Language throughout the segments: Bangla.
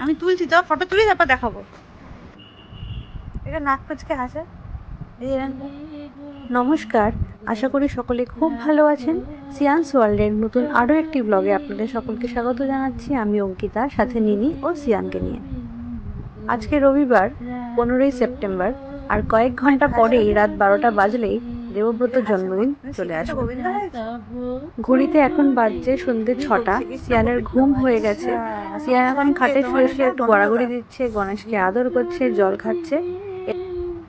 আমি তুলছি তো, ফটো তুলি তারপর দেখাবো। এটা নাক কুচকে হাসে। নমস্কার, আশা করি সকলে খুব ভালো আছেন। সিয়ান্স ওয়ার্ল্ডের নতুন আরও একটি ব্লগে আপনাদের সকলকে স্বাগত জানাচ্ছি। আমি অঙ্কিতা, সাথে নিনি ও সিয়ানকে নিয়ে। আজকে রবিবার 15ই সেপ্টেম্বর, আর কয়েক ঘন্টা পরেই রাত 12টা বাজলেই দেবব্রতর জন্মদিন চলে আসবে। ঘড়িতে এখন বাজছে সন্ধ্যে 6টা। সিয়ানের ঘুম হয়ে গেছে। সিয়ান এখন খাটে শুয়ে শুয়ে একটু গড়াগড়ি দিচ্ছে, গণেশকে আদর করছে, জল খাচ্ছে।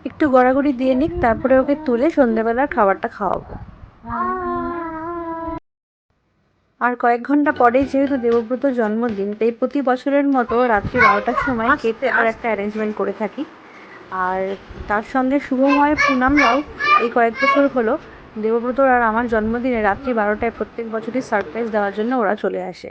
একটু গড়াগড়ি দিয়ে নিক, তারপরে ওকে তুলে সন্ধ্যেবেলার খাবারটা খাওয়াবো। আর কয়েক ঘন্টা পরেই যেহেতু দেবব্রতর জন্মদিন, তাই প্রতি বছরের মতো রাত্রি 12টার সময় কেক কাটার একটা অ্যারেঞ্জমেন্ট করে থাকি। আর তার সঙ্গে শুভময় পুনামরাও এই কয়েক বছর হলো দেবব্রতর আর আমার জন্মদিনে রাত্রি 12টায় প্রত্যেক বছরই সারপ্রাইজ দেওয়ার জন্য ওরা চলে আসে।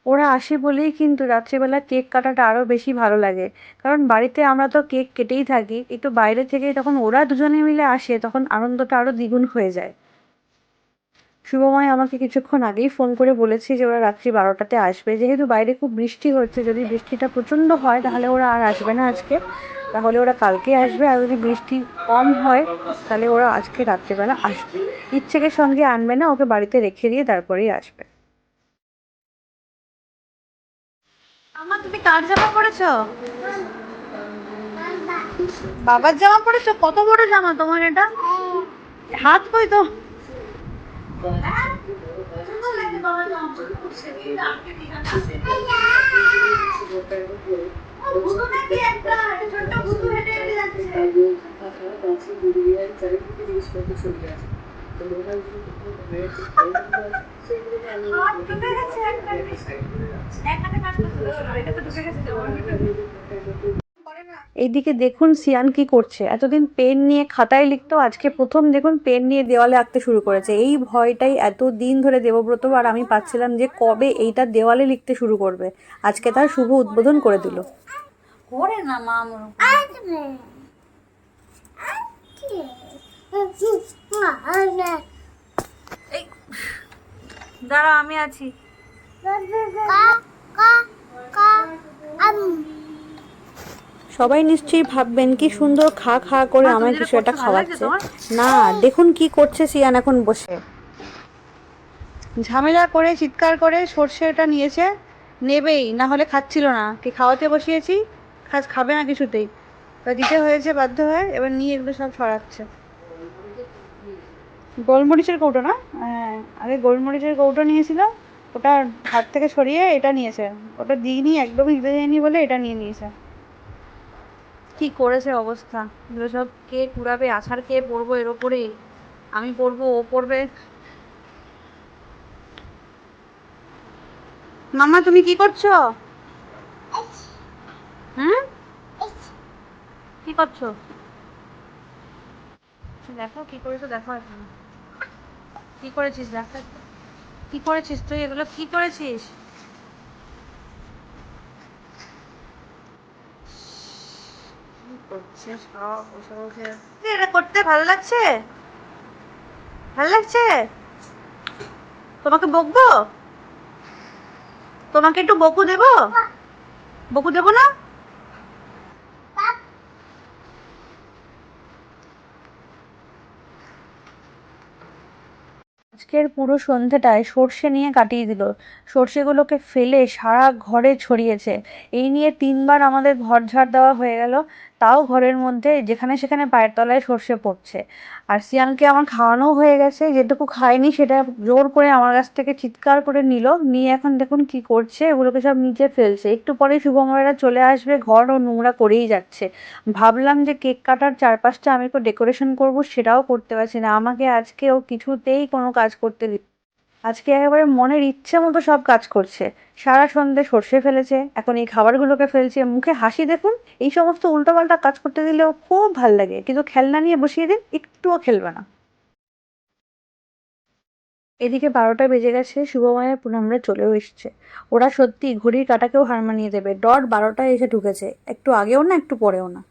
ওরা আসে বলেই কিন্তু রাত্রিবেলা কেক কাটাটা আরও বেশি ভালো লাগে, কারণ বাড়িতে আমরা তো কেক কেটেই থাকি, একটু বাইরে থেকে যখন ওরা দুজনে মিলে আসে তখন আনন্দটা আরও দ্বিগুণ হয়ে যায়। শুভময় আমাকে কিছুক্ষণ আগেই ফোন করে বলেছে যে ওরা রাত্রি 12টাতে আসবে। যেহেতু বাইরে খুব বৃষ্টি হচ্ছে, যদি বৃষ্টিটা প্রচণ্ড হয় তাহলে ওরা আর আসবে না আজকে, তাহলে ওরা কালকে আসবে। আর যদি বৃষ্টি কম হয় তাহলে ওরা আজকে রাত্রিবেলা আসবে। ইচ্ছেকে সঙ্গে আনবে না, ওকে বাড়িতে রেখে দিয়ে তারপরেই আসবে। আমার, তুমি কার জামা পরেছো? বাবার জামা পরেছো? কত বড় জামা তোমার এটা, হাত কই তো? এইদিকে দেখুন সিয়ান কি করছে। এতদিন পেন নিয়ে খাতায় লিখতো, আজকে প্রথম দেখুন পেন নিয়ে দেওয়ালে আঁকতে শুরু করেছে। এই ভয়টাই এতদিন ধরে দেবব্রত আর আমি পাচ্ছিলাম যে কবে এইটা দেওয়ালে লিখতে শুরু করবে। আজকে তার শুভ উদ্বোধন করে দিল। করে না মা, দাঁড়া আমি আছি। সবাই নিশ্চয়ই ভাববেন কি সুন্দর খা খা করে আমায় কিছু একটা খাওয়াচ্ছে। না, দেখুন কি করছে সিয়ান এখন বসে ঝামেলা করে চিৎকার করে সর্ষেটা নিয়েছে, নেবেই না হলে খাচ্ছিল না। কি খাওয়াতে বসিয়েছি, খাবে না কিছুতেই, তা দিতে হয়েছে বাধ্য হয়ে। এবার নিয়ে এগুলো সব ছড়াচ্ছে। গোলমরিচের কৌটো না, হ্যাঁ আগে গোলমরিচের কৌটো নিয়েছিল, ওটা হাত থেকে সরিয়ে এটা নিয়েছে। ওটা দিইনি, একদমই দিতে যায়নি বলে এটা নিয়ে নিয়েছে। কি করেছে অবস্থা, এগুলো সব কে কুড়াবে? আছাড় কে পড়বো এর ওপরে? আমি পড়বো, ও পড়বে? মাম্মা তুমি কি করছো? হুম, কি করছো? দেখো কি করেছো, দেখো এখন কি করেছিস, দেখো কি করেছিস তুই, এগুলো কি করেছিস? এটা করতে ভালো লাগছে? ভালো লাগছে? তোমাকে বকবো? তোমাকে একটু বকু দেবো? বকু দেবো না? আজকের পুরো সন্ধ্যাটায় সর্ষে নিয়ে কাটিয়ে দিল। সর্ষেগুলোকে ফেলে সারা ঘরে ছড়িয়েছে। এই নিয়ে 3বার আমাদের ঘর ঝাড় দেওয়া হয়ে গেল, তাও ঘরের মধ্যে যেখানে সেখানে পায়ের তলায় সর্ষে পড়ছে। আর সিয়ানকে আমার খাওয়ানো হয়ে গেছে, যেটুকু খায়নি সেটা জোর করে আমার কাছ থেকে চিৎকার করে নিল, নিয়ে এখন দেখুন কি করছে, এগুলোকে সব নিচে ফেলছে। একটু পরে শুভময়রা চলে আসবে, ঘরও নোংরা করেই যাচ্ছে। ভাবলাম যে কেক কাটার চারপাশটা আমি একটু ডেকোরেশন করব, সেটাও করতে পারছি না। আমাকে আজকে ও কিছুতেই কোনো কাজ করতে দিচ্ছে। আজকে একেবারে মনের ইচ্ছে মতো সব কাজ করছে। সারা সন্ধে সর্ষে ফেলেছে, এখন এই খাবারগুলোকে ফেলছে, মুখে হাসি দেখুন। এই সমস্ত উল্টোপাল্টা কাজ করতে দিলেও খুব ভাল লাগে, কিন্তু খেলনা নিয়ে বসিয়ে দিন, একটুও খেলবে না। এদিকে 12টা বেজে গেছে, শুভময়ের পুনমরা চলেও এসছে। ওরা সত্যি ঘড়ির কাঁটাকেও হার মানিয়ে দেবে, ডট 12টায় এসে ঢুকেছে, একটু আগেও না একটু পরেও না।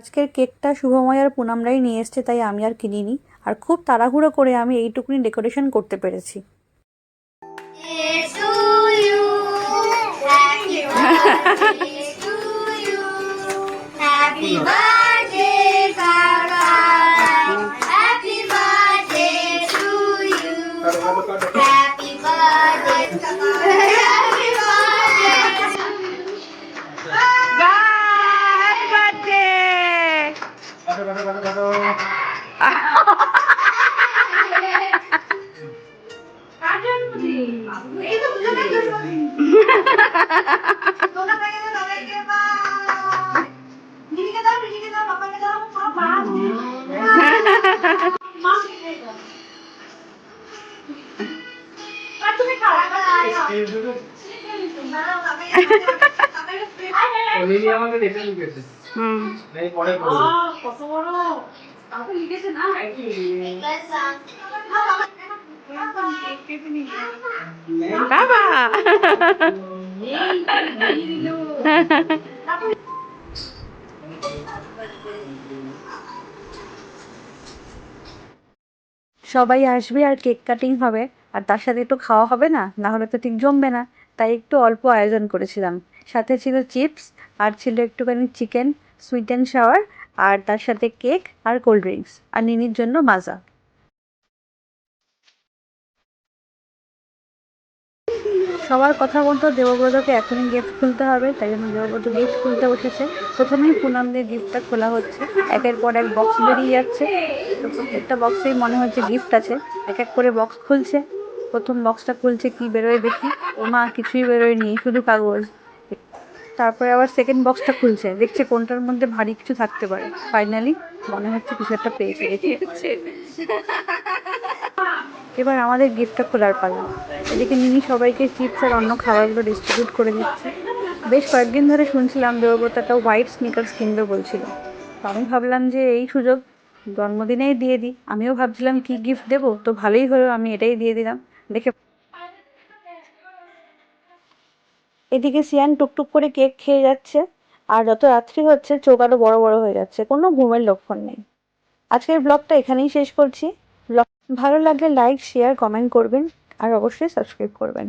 আজকের কেকটা শুভময় আর পুনমরাই নিয়ে এসছে, তাই আমি আর কিনিনি। আর খুব তাড়াহুড়ো করে আমি এইটুকুনি ডেকোরেশন করতে পেরেছি। Happy birthday, Kaka. Happy birthday to you. Happy birthday, Kaka. Happy বাবা সবাই আসবে আর কেক কাটিং হবে, আর তার সাথে একটু খাওয়া হবে না, না হলে তো ঠিক জমবে না। তাই একটু অল্প আয়োজন করেছিলাম। সাথে ছিল চিপস, আর ছিল একটুখানি চিকেন সুইট অ্যান্ড সাওয়ার, আর তার সাথে কেক আর কোল্ড ড্রিঙ্কস, আর নিনির জন্য মাজা। সবার কথা মতো দেবব্রতকে এখনই গিফট খুলতে হবে, তাই জন্য দেবব্রত গিফট খুলতে বসেছে। প্রথমেই পুনম দিয়ে গিফটটা খোলা হচ্ছে, একের পর এক বক্স বেরিয়ে যাচ্ছে। তো প্রত্যেকটা বক্সেই মনে হচ্ছে গিফট আছে। এক এক করে বক্স খুলছে। প্রথম বক্সটা খুলছে, কি বেরোয় দেখি। ওমা, কিছুই বেরোয়নি, শুধু কাগজ। তারপরে আবার সেকেন্ড বক্সটা খুলছে, দেখছে কোনটার মধ্যে ভারী কিছু থাকতে পারে। ফাইনালি মনে হচ্ছে কিছু একটা পেয়েছে। এবার আমাদের গিফটটা খোলার পালা। এদিকে নিনি সবাইকে চিপস আর অন্য খাবারগুলো ডিস্ট্রিবিউট করে দিচ্ছে। বেশ কয়েকদিন ধরে শুনছিলাম দেবব্রত একটা হোয়াইট স্নিকার্স কিনবে বলছিল। তো আমি ভাবলাম যে এই সুযোগ জন্মদিনেই দিয়ে দিই। আমিও ভাবছিলাম কি গিফট দেবো, তো ভালোই হলো, আমি এটাই দিয়ে দিলাম। দেখে এদিকে সিয়ান টুকটুক করে কেক খেয়ে যাচ্ছে, আর যত রাত্রি হচ্ছে চোখ আরো বড় বড় হয়ে যাচ্ছে, কোনো ঘুমের লক্ষণ নেই। আজকের ব্লগটা এখানেই শেষ করছি। ব্লগ ভালো লাগলে লাইক শেয়ার কমেন্ট করবেন, আর অবশ্যই সাবস্ক্রাইব করবেন।